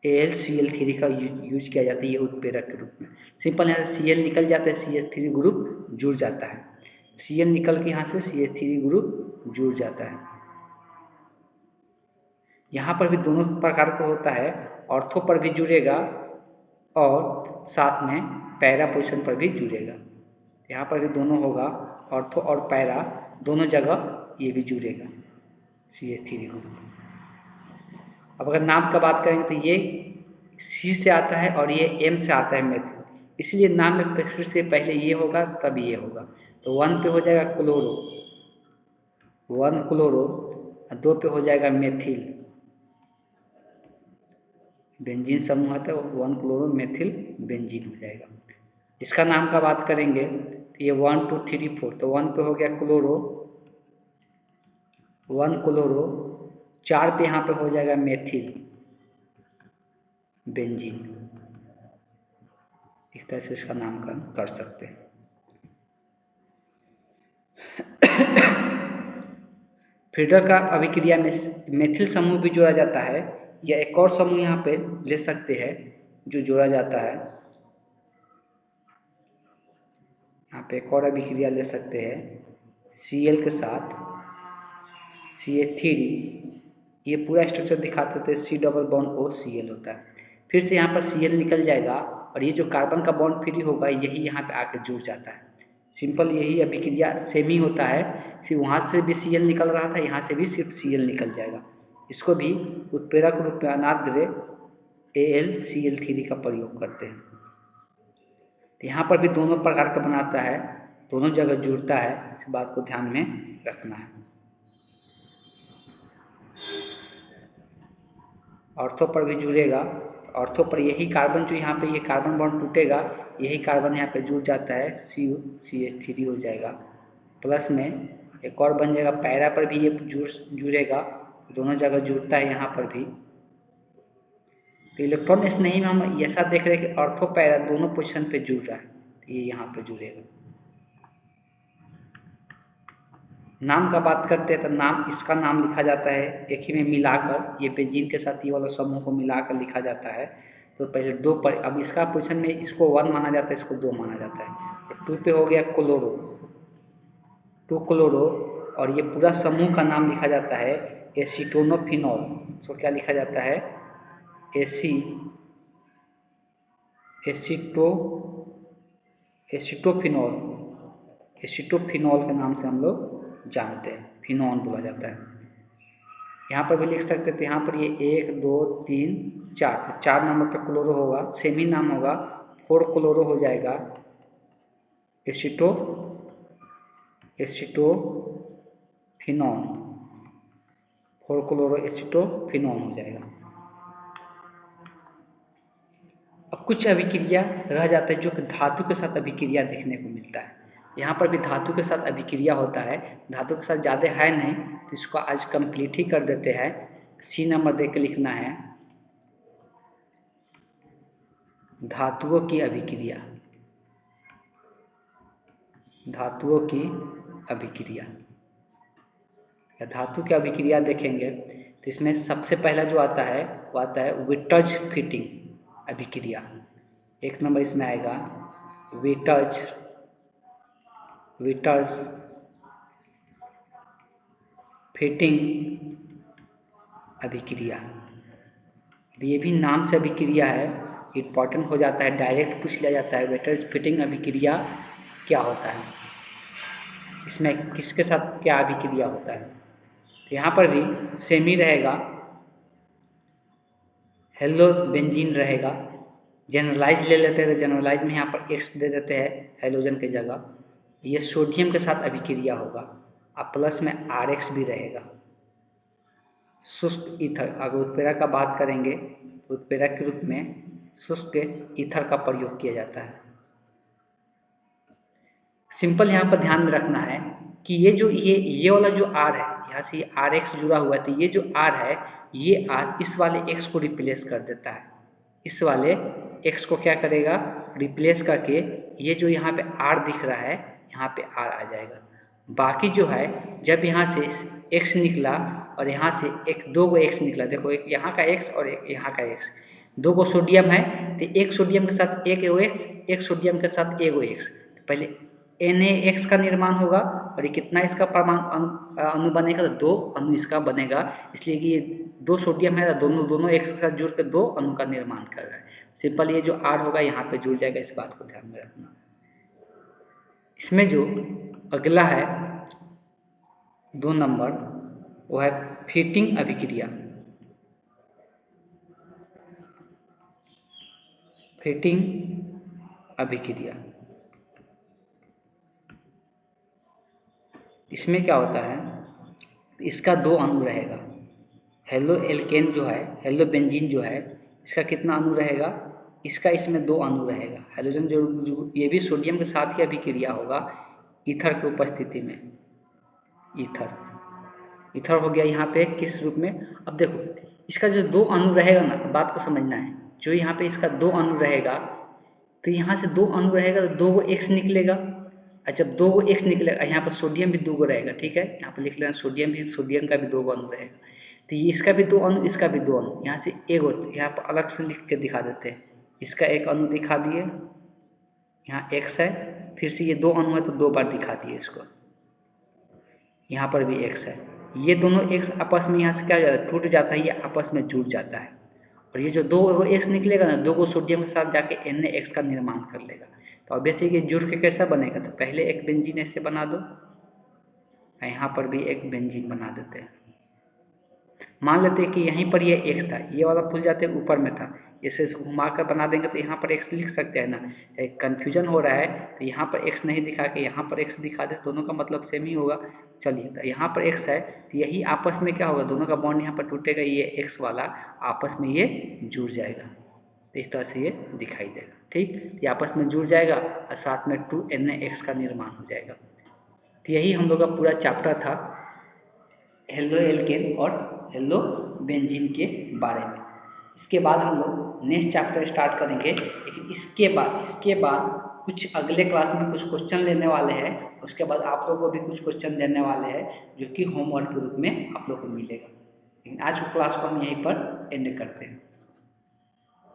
[SPEAKER 1] AlCl3 का यूज किया जाता है ये उत्प्रेरक के रूप में। सिंपल यहाँ से Cl निकल जाता है, CH3 ग्रुप जुड़ जाता है। Cl निकल के यहाँ से CH3 ग्रुप जुड़ जाता है। यहाँ पर भी दोनों प्रकार का होता है, ऑर्थो पर भी जुड़ेगा और साथ में पैरा पोजिशन पर भी जुड़ेगा। यहाँ पर भी दोनों होगा, ऑर्थो और पैरा दोनों जगह ये भी जुड़ेगा CH3 ग्रुप। अब अगर नाम का बात करेंगे तो ये C से आता है और ये M से आता है मेथिल, इसलिए नाम में फिर से पहले ये होगा तब ये होगा। तो 1 पे हो जाएगा क्लोरो, 1 क्लोरो, 2 पे हो जाएगा मेथिल, बेंजीन समूह है तो 1 क्लोरो मेथिल बेंजीन हो जाएगा। इसका नाम का बात करेंगे तो ये 1 2 3 4, तो 1 पे हो गया क्लोरो, 1 क्लोरो, 4 पे यहाँ पे हो जाएगा मेथिल बेंजीन। इस तरह से इसका नामकरण कर सकते हैं। फेडरल का अभिक्रिया में मेथिल समूह भी जोड़ा जाता है, या एक और समूह यहाँ पे ले सकते हैं जो जोड़ा जाता है। यहाँ पे एक और अभिक्रिया ले सकते हैं Cl के साथ CH3, ये पूरा स्ट्रक्चर दिखाते थे C double bond O Cl होता है। फिर से यहाँ पर Cl निकल जाएगा और ये जो कार्बन का बॉन्ड फ्री होगा यही यहाँ पे आके जुड़ जाता है। सिंपल यही अभिक्रिया सेम ही होता है, सिर्फ वहाँ से भी Cl निकल रहा था, यहाँ से भी सिर्फ Cl निकल जाएगा। इसको भी उत्प्रेरक रूप में अनाद्र AlCl3 का प्रयोग करते हैं। तो यहाँ पर भी दोनों प्रकार का बनाता है, दोनों जगह जुड़ता है, इस बात को ध्यान में रखना है। ऑर्थो पर भी जुड़ेगा, ऑर्थो पर यही कार्बन जो यहाँ पे ये कार्बन बॉन्ड टूटेगा, यही कार्बन यहाँ पे जुड़ जाता है, CH3 हो जाएगा। प्लस में एक और बन जाएगा, पैरा पर भी ये जुड़ेगा, दोनों जगह जुड़ता है यहाँ पर भी। तो इलेक्ट्रॉन स्नेही में हम ऐसा देख रहे हैं कि ऑर्थो पैरा दोनों पोजीशन पे जुड़ रहा है, तो ये यहाँ पे जुड़ेगा। नाम का बात करते हैं तो नाम, इसका नाम लिखा जाता है एक ही में मिलाकर, ये बेंजीन के साथ ये वाला समूह को मिलाकर लिखा जाता है। तो पहले 2 पर, अब इसका पोजीशन में इसको 1 माना जाता है, इसको 2 माना जाता है। तो 2 पे हो गया क्लोरो, 2 क्लोरो, और ये पूरा समूह का नाम लिखा जाता है एसीटोनोफिनॉल। इसको क्या लिखा जाता है, एसीटोफिनॉल के नाम से हम लोग जानते हैं, फिनॉन बोला जाता है। यहाँ पर भी लिख सकते थे, यहाँ पर ये 1 2 3 4, 4 नंबर पर क्लोरो होगा, सेम ही नाम होगा, 4 क्लोरो हो जाएगा, एसीटोफिनॉन, 4 क्लोरो एसीटोफिनॉन हो जाएगा। अब कुछ अभिक्रिया रह जाता है जो कि धातु के साथ अभिक्रिया देखने को मिलता है। यहाँ पर भी धातु के साथ अभिक्रिया होता है, धातु के साथ ज़्यादा है नहीं तो इसको आज कंप्लीट ही कर देते हैं। सी नंबर दे के लिखना है, धातुओं की अभिक्रिया, धातुओं की अभिक्रिया या धातु की अभिक्रिया देखेंगे तो इसमें सबसे पहला जो आता है वो आता है विटर्ज फिटिंग अभिक्रिया। 1 नंबर इसमें आएगा विटर्ज फिटिंग अभिक्रिया। ये भी नाम से अभिक्रिया है, इम्पॉर्टेंट हो जाता है, डायरेक्ट पूछ लिया जाता है विटर्ज फिटिंग अभिक्रिया क्या होता है, इसमें किसके साथ क्या अभिक्रिया होता है। तो यहाँ पर भी सेम ही रहेगा, हेलोबेंजीन रहेगा। जनरलाइज ले लेते हैं तो जनरलाइज में यहाँ पर X दे देते हैं हेलोजन की जगह। ये सोडियम के साथ अभिक्रिया होगा, अब प्लस में RH भी रहेगा। शुष्क ईथर, अगर उत्प्रेरक का बात करेंगे तो उत्प्रेरक के रूप में शुष्क ईथर का प्रयोग किया जाता है। सिंपल यहाँ पर ध्यान में रखना है कि ये वाला जो R है, यहाँ से RH जुड़ा हुआ है, तो ये जो R है, ये R इस वाले X को रिप्लेस कर देता है। इस वाले X को क्या करेगा, रिप्लेस करके ये जो यहाँ पे R दिख रहा है, यहाँ पे R आ जाएगा। बाकी जो है, जब यहाँ से X निकला और यहाँ से दो गो X निकला, देखो एक यहाँ का X और एक यहाँ का X, 2 गो सोडियम है तो एक सोडियम के साथ एक X, एक सोडियम के साथ एक X, तो पहले NaX का निर्माण होगा और ये कितना इसका परमाणु अणु बनेगा, तो 2 अणु इसका बनेगा। इसलिए कि ये 2 सोडियम है तो दोनों X के साथ जुड़ कर 2 अणु का निर्माण कर रहा है। सिंपल ये जो R होगा यहाँ पे जुड़ जाएगा, इस बात को ध्यान में रखना। इसमें जो अगला है 2 नंबर, वो है फिटिंग अभिक्रिया। फिटिंग अभिक्रिया, इसमें क्या होता है, इसका 2 अणु रहेगा। हेलो एल्केन जो है, हेलो बेंजीन जो है, इसका कितना अणु रहेगा, इसका इसमें 2 अणु रहेगा। हाइड्रोजन जो ये भी सोडियम के साथ ही अभिक्रिया होगा ईथर की उपस्थिति में। ईथर हो गया यहाँ पे किस रूप में। अब देखो इसका जो 2 अणु रहेगा ना, बात को समझना है, जो यहाँ पे इसका 2 अणु रहेगा तो यहाँ से 2 अणु रहेगा तो 2 गो X निकलेगा। और जब 2 गो X निकलेगा, यहाँ पर सोडियम भी 2 गो रहेगा, ठीक है, यहाँ पर लिख लेना सोडियम का भी 2 गो अणु रहेगा। तो ये इसका भी 2 अणु, इसका भी 2 अणु, यहाँ से एक यहाँ पर अलग से लिख के दिखा देते हैं। इसका एक अणु दिखा दिए, यहाँ X है, फिर से ये 2 अणु है तो 2 बार दिखा दिए इसको, यहाँ पर भी X है। ये दोनों X आपस में यहाँ से क्या हो जाता है, टूट जाता है, ये आपस में जुड़ जाता है। और ये जो 2 X निकलेगा ना, 2 को सोडियम के साथ जाके NaX का निर्माण कर लेगा। तो अब जैसे ये जुड़ के कैसा बनेगा, तो पहले एक बेंजीन ऐसे बना दो, यहाँ पर भी एक बेंजीन बना देते हैं। मान लेते हैं कि यहीं पर ये X था, ये वाला भूल जाते हैं ऊपर में था, इसे घुमा कर बना देंगे तो यहाँ पर X लिख सकते हैं ना। एक कन्फ्यूजन हो रहा है तो यहाँ पर X नहीं दिखा के यहाँ पर X दिखा दे, दोनों का मतलब सेम ही होगा। चलिए, तो यहाँ पर X है तो यही आपस में क्या होगा, दोनों का बॉन्ड यहाँ पर टूटेगा, ये X वाला आपस में ये जुड़ जाएगा, तो इस तरह से ये दिखाई देगा। ठीक, ये आपस में जुड़ जाएगा और साथ में 2NaX का निर्माण हो जाएगा। तो यही हम लोग का पूरा चैप्टर था हेलो एल्केन और हेलो बेंजीन के बारे में। इसके बाद हम लोग नेक्स्ट चैप्टर स्टार्ट करेंगे, लेकिन इसके बाद कुछ अगले क्लास में कुछ क्वेश्चन लेने वाले हैं, उसके बाद आप लोगों को भी कुछ क्वेश्चन देने वाले हैं जो कि होमवर्क के रूप में आप लोग को मिलेगा। लेकिन आज की क्लास को हम यहीं पर एंड करते हैं।